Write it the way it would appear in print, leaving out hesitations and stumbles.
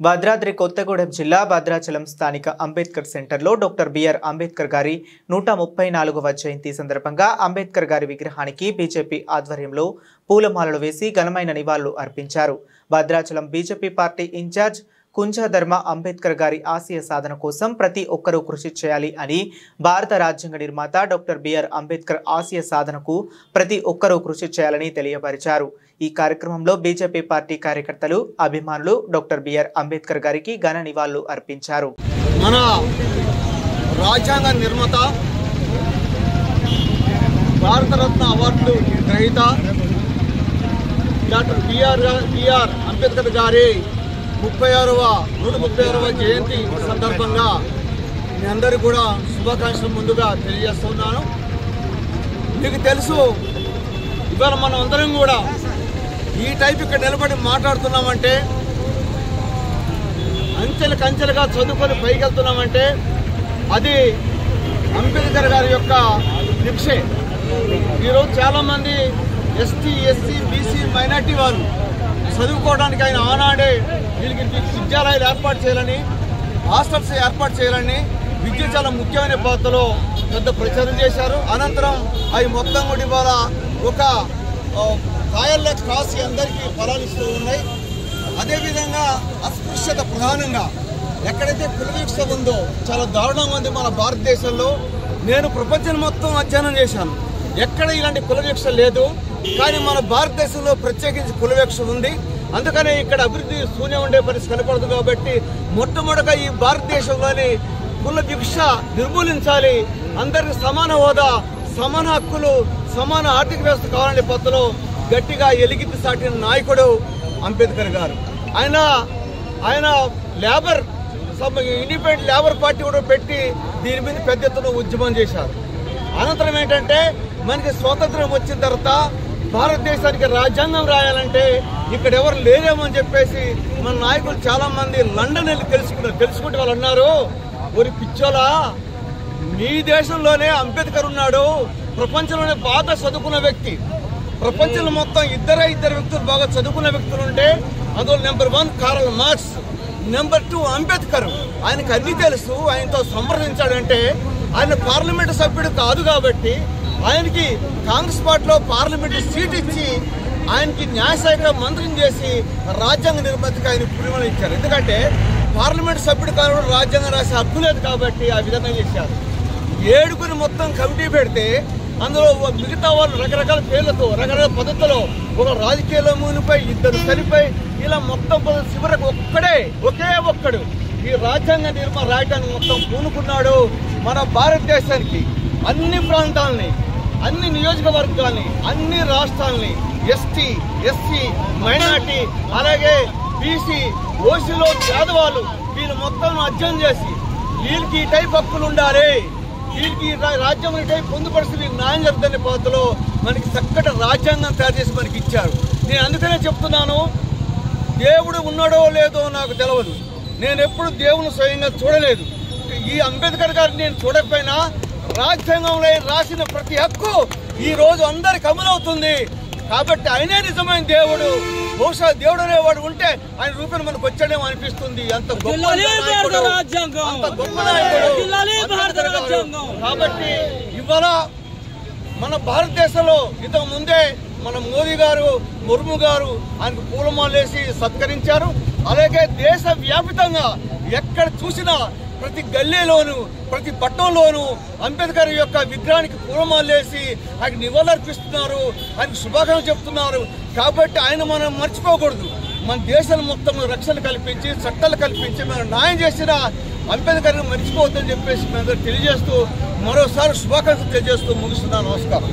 భద్రాద్రి కొత్తగూడెం జిల్లా భద్రాచలం స్థానిక అంబేద్కర్ సెంటర్లో డాక్టర్ బిఆర్ అంబేద్కర్ గారి 134వ జయంతి సందర్భంగా అంబేద్కర్ గారి విగ్రహానికి బీజేపీ ఆధ్వర్యంలో పూలమాలలు వేసి ఘనమైన నివాళులు అర్పించారు. Bhadrachalam BJP party in-charge Kunjadharma Ambedkar గారి ఆశయ సాధన కోసం ప్రతి ఒక్కరూ కృషి చేయాలి అని, భారత రాజ్యాంగ నిర్మాత డాక్టర్ బిఆర్ అంబేద్కర్ ఆశయ సాధనకు ప్రతి ఒక్కరూ కృషి చేయాలని తెలియపరిచారు. ఈ కార్యక్రమంలో బీజేపీ పార్టీ కార్యకర్తలు, అభిమానులు డాక్టర్ బిఆర్ అంబేద్కర్ గారికి ఘన నివాళులు అర్పించారు. మన రాజ్యాంగ నిర్మాత, భారతరత్న అవార్డు గ్రహీత డాక్టర్ బిఆర్ అంబేద్కర్ గారి 136వ జయంతి సందర్భంగా మీ అందరికీ కూడా శుభాకాంక్షలు ముందుగా తెలియజేస్తున్నాను. మీకు తెలుసు, ఇవాళ మనం అందరం కూడా ఈ టైప్ ఇక్కడ నిలబడి మాట్లాడుతున్నామంటే, అంచెలుగా చదువుకొని పైకి వెళ్తున్నామంటే అది అంబేద్కర్ గారి యొక్క దీక్షే. ఈరోజు చాలామంది ఎస్టీ, ఎస్సీ, బీసీ, మైనార్టీ వాళ్ళు చదువుకోవడానికి ఆయన ఆనాడే వీళ్ళకి విద్యాలయాలు ఏర్పాటు చేయాలని, హాస్టల్స్ ఏర్పాటు చేయాలని, విద్య చాలా ముఖ్యమైన పాత్రలో పెద్ద ప్రచారం చేశారు. అనంతరం అవి మొత్తం కూడా ఇవాళ ఒక కాయల్లో కాసి అందరికీ ఫలాలిస్తూ ఉన్నాయి. అదేవిధంగా అస్పృశ్యత ప్రధానంగా ఎక్కడైతే కుల వివక్ష ఉందో చాలా దారుణంగా ఉంది మన భారతదేశంలో. నేను ప్రపంచం మొత్తం అధ్యయనం చేశాను, ఎక్కడ ఇలాంటి కుల వివక్ష లేదు. కానీ మన భారతదేశంలో ప్రత్యేకించి కుల వివక్ష ఉంది. అందుకనే ఇక్కడ అభివృద్ధి శూన్యం ఉండే పరిస్థితి కనపడదు. కాబట్టి మొట్టమొదటిగా ఈ భారతదేశంలోని కుల వివక్ష నిర్మూలించాలి, అందరికి సమాన హోదా, సమాన హక్కులు, సమాన ఆర్థిక వ్యవస్థ కావాలనే పద్ధతిలో గట్టిగా ఎలిగితి సాటిన నాయకుడు అంబేద్కర్ గారు. ఆయన లేబర్ ఇండిపెండెంట్ లేబర్ పార్టీ కూడా పెట్టి దీని మీద పెద్ద ఎత్తున ఉద్యమం చేశారు. అనంతరం ఏంటంటే, మనకి స్వాతంత్రం వచ్చిన తర్వాత భారతదేశానికి రాజ్యాంగం రాయాలంటే ఇక్కడ ఎవరు లేరేమని చెప్పేసి మన నాయకులు చాలా మంది లండన్ వెళ్ళి తెలుసుకుంటే వాళ్ళు అన్నారు, ఒరి పిచ్చోలా, మీ దేశంలోనే అంబేద్కర్ ఉన్నాడు, ప్రపంచంలోనే బాగా చదువుకున్న వ్యక్తి. ప్రపంచంలో మొత్తం ఇద్దరు వ్యక్తులు బాగా చదువుకున్న వ్యక్తులు ఉంటే అందులో number 1 Karl Marx, number 2 Ambedkar. ఆయనకు అన్ని తెలుసు. ఆయనతో సంప్రదించాడంటే ఆయన పార్లమెంటు సభ్యుడు కాదు కాబట్టి ఆయనకి కాంగ్రెస్ పార్టీలో పార్లమెంటు సీట్ ఇచ్చి ఆయనకి న్యాయశాఖ మంత్రిని చేసి రాజ్యాంగ నిర్మాతకి ఆయన పురిమలు ఇచ్చారు. ఎందుకంటే పార్లమెంటు సభ్యుడు కాదు, రాజ్యాంగం రాసే హక్కు లేదు కాబట్టి ఆ విధంగా చేశారు. 7 మొత్తం కమిటీ పెడితే అందులో మిగతా వాళ్ళు రకరకాల పేర్లతో, రకరకాల పద్ధతుల్లో, ఒక రాజకీయాల మునిపై, 2 చనిపోయి, ఇలా మొత్తం చివరకు ఒకే ఒక్కడు ఈ రాజ్యాంగ నిర్మాణం రాయటానికి మొత్తం పూనుకున్నాడు. మన భారతదేశానికి అన్ని ప్రాంతాలని, అన్ని నియోజకవర్గాల్ని, అన్ని రాష్ట్రాలని, ఎస్టీ, ఎస్సీ, మైనార్టీ, అలాగే బీసీ, ఓసీలో పేదవాళ్ళు, వీళ్ళు మొత్తం అధ్యయనం చేసి వీళ్ళకి ఈ టైప్ హక్కులు ఉండాలి, వీళ్ళకి రాజ్యాంగం ఈ టైప్ పొందుపరిచి వీళ్ళకి న్యాయం జరుగుతున్న పద్ధతిలో మనకి చక్కటి రాజ్యాంగం తయారు చేసి మనకి ఇచ్చారు. నేను అందుకనే చెప్తున్నాను, దేవుడు ఉన్నాడో లేదో నాకు తెలియదు, నేను ఎప్పుడు దేవుని స్వయంగా చూడలేదు. ఈ అంబేద్కర్ గారిని నేను చూడకపోయినా రాజ్యాంగంలో రాసిన ప్రతి హక్కు ఈ రోజు అందరికి అమలవుతుంది. కాబట్టి ఆయనే నిజమైన దేవుడు. బహుశా దేవుడు అనేవాడు ఉంటే ఆయన రూపం మనకు వచ్చాడేమో అనిపిస్తుంది. అంత గొప్ప నాయకుడు. కాబట్టి ఇవాళ మన భారతదేశంలో ఇంతకు ముందే మన మోదీ గారు, ముర్ము గారు ఆయనకు పూలమాలేసి సత్కరించారు. అలాగే దేశ వ్యాప్తంగా ఎక్కడ చూసినా ప్రతి గల్లీలోను, ప్రతి పట్టణంలోనూ అంబేద్కర్ యొక్క విగ్రహానికి పూలమాలేసి ఆయనకు నివాళులర్పిస్తున్నారు, ఆయనకు శుభాకాంక్షలు చెప్తున్నారు. కాబట్టి ఆయన మనం మర్చిపోకూడదు. మన దేశాన్ని మొత్తం రక్షణ కల్పించి, చట్టాలు కల్పించి మనం న్యాయం చేసిన అంబేద్కర్ని మర్చిపోవద్దని చెప్పేసి మేము తెలియజేస్తూ మరోసారి శుభాకాంక్షలు తెలియజేస్తూ ముగిస్తున్నాను. నమస్కారం.